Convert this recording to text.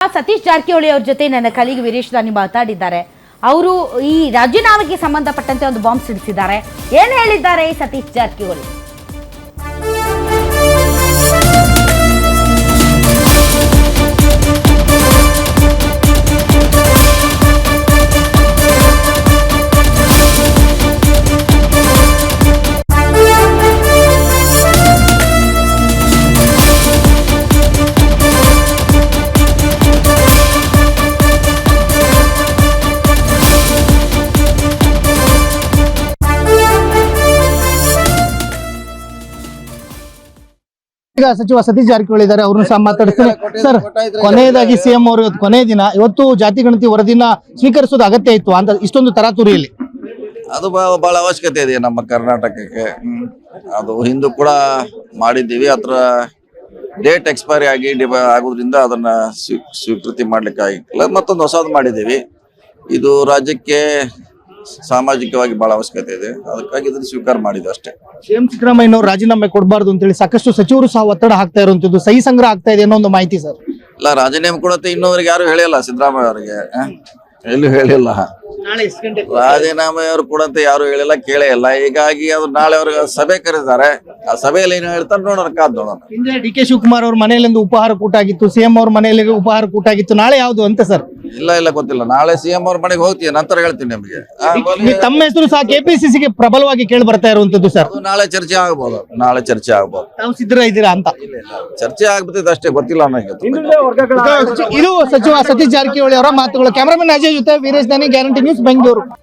ಸತೀಶ್ ಜಾರಕಿಹೊಳಿ ಅವ್ರ ಜೊತೆ ನನ್ನ ಕಲೀಗ್ ವೀರೇಶ್ ದಾನಿ ಮಾತಾಡಿದ್ದಾರೆ. ಅವರು ಈ ರಾಜೀನಾಮೆಗೆ ಸಂಬಂಧಪಟ್ಟಂತೆ ಒಂದು ಬಾಂಬ್ ಸಿಡಿಸಿದ್ದಾರೆ. ಏನು ಹೇಳಿದ್ದಾರೆ ಸತೀಶ್ ಜಾರಕಿಹೊಳಿ? ಈಗ ಸಚಿವ ಸತೀಶ್ ಜಾರಕಿಹೊಳಿ ಇದ್ದಾರೆ, ಅವ್ರನ್ನ ಸಹ ಮಾತಾಡ್ತೀನಿ. ಸರ್, ಕೊನೆಯದಾಗಿ ಸಿಎಂ ಅವರು ಕೊನೆ ದಿನ ಇವತ್ತು ಜಾತಿ ಗಣತಿ ವರದಿನ ಸ್ವೀಕರಿಸೋದು ಅಗತ್ಯ ಇತ್ತು ಅಂತ ಇಷ್ಟೊಂದು ತರಾತುರಿಯಲ್ಲಿ ಅದು ಬಹಳ ಅವಶ್ಯಕತೆ ಇದೆ ನಮ್ಮ ಕರ್ನಾಟಕಕ್ಕೆ. ಅದು ಹಿಂದೂ ಕೂಡ ಮಾಡಿದ್ದೀವಿ, ಅದರ ಡೇಟ್ ಎಕ್ಸ್ಪೈರಿ ಆಗೋದ್ರಿಂದ ಅದನ್ನ ಸ್ವೀಕೃತಿ ಮಾಡ್ಲಿಕ್ಕೆ ಆಗಿಲ್ಲ. ಮತ್ತೊಂದು ಹೊಸದು ಮಾಡಿದ್ದೀವಿ. ಇದು ರಾಜ್ಯಕ್ಕೆ ಸಾಮಾಜಿಕವಾಗಿ ಬಹಳ ಅವಶ್ಯಕತೆ ಇದೆ, ಅದಕ್ಕಾಗಿ ಇದನ್ನು ಸ್ವೀಕಾರ ಮಾಡಿದ್ವಿ ಅಷ್ಟೇ. ಸಿಎಂ ಸಿದ್ದರಾಮಯ್ಯನವರು ರಾಜೀನಾಮೆ ಕೊಡಬಾರ್ದು ಅಂತೇಳಿ ಸಾಕಷ್ಟು ಸಚಿವರು ಸಹ ಒತ್ತಡ ಹಾಕ್ತಾ ಇರುವಂತದ್ದು, ಸಹಿ ಸಂಗ್ರಹ ಆಗ್ತಾ ಇದೆ ಅನ್ನೋ ಒಂದು ಮಾಹಿತಿ ಸರ್. ಇಲ್ಲ, ರಾಜೀನಾಮೆ ಕೊಡತ್ತೆ ಇನ್ನೊಂದ್ರಿಗೆ ಯಾರು ಹೇಳಿಲ್ಲ, ಸಿದ್ದರಾಮಯ್ಯ ಅವರಿಗೆ ಎಲ್ಲೂ ಹೇಳಿಲ್ಲ. ರಾಜೀನಾಮೆ ಅವರು ಕೊಡಂತೆ ಯಾರು ಹೇಳಿಲ್ಲ, ಕೇಳೇ ಇಲ್ಲ. ಹೀಗಾಗಿ ಅದು ನಾಳೆ ಅವ್ರಿಗೆ ಸಭೆ ಕರೆದಿದ್ದಾರೆ. ಆ ಸಭೆಯಲ್ಲಿ ಏನು ಹೇಳ್ತಾರೆ ನೋಡೋಣ, ಕಾದ್ ನೋಡೋಣ. ಹಿಂದೆ ಡಿ ಕೆ ಶಿವಕುಮಾರ್ ಅವ್ರ ಮನೆಯಲ್ಲಿ ಉಪಹಾರ ಕೂಟ ಆಗಿತ್ತು, ಸಿಎಂ ಅವ್ರ ಮನೆಯಲ್ಲಿ ಉಪಹಾರ ಕೂಟ ಆಗಿತ್ತು. ನಾಳೆ ಯಾವ್ದು ಅಂತ ಸರ್? ಇಲ್ಲ ಗೊತ್ತಿಲ್ಲ. ನಾಳೆ ಸಿಎಂ ಅವ್ರ ಮನೆಗೆ ಹೋಗ್ತೀವಿ, ನಂತರ ಹೇಳ್ತೀನಿ ನಿಮಗೆ. ತಮ್ಮ ಹೆಸರು ಸಹ ಕೆಪಿಸಿಸಿಗೆ ಪ್ರಬಲವಾಗಿ ಕೇಳಿ ಬರ್ತಾ ಇರುವಂತದ್ದು ಸರ್. ನಾಳೆ ಚರ್ಚೆ ಆಗ್ಬೋದು, ತಾವು ಸಿದ್ಧರ ಇದ್ದೀರಾ ಅಂತ? ಚರ್ಚೆ ಆಗ್ಬಿಟ್ಟಿದೆ ಅಷ್ಟೇ, ಗೊತ್ತಿಲ್ಲ ನನಗೆ. ಇದು ಸಚಿವ ಸತೀಶ್ ಜಾರಕಿಹೊಳಿ ಅವರ ಮಾತುಗಳು. ಕ್ಯಾಮರಾಮನ್ ಅಜಯ್ ಜೊತೆ ವೀರೇಶ್ ದಾನಿ, ಗ್ಯಾರಂಟಿ ನ್ಯೂಸ್, ಬೆಂಗಳೂರು.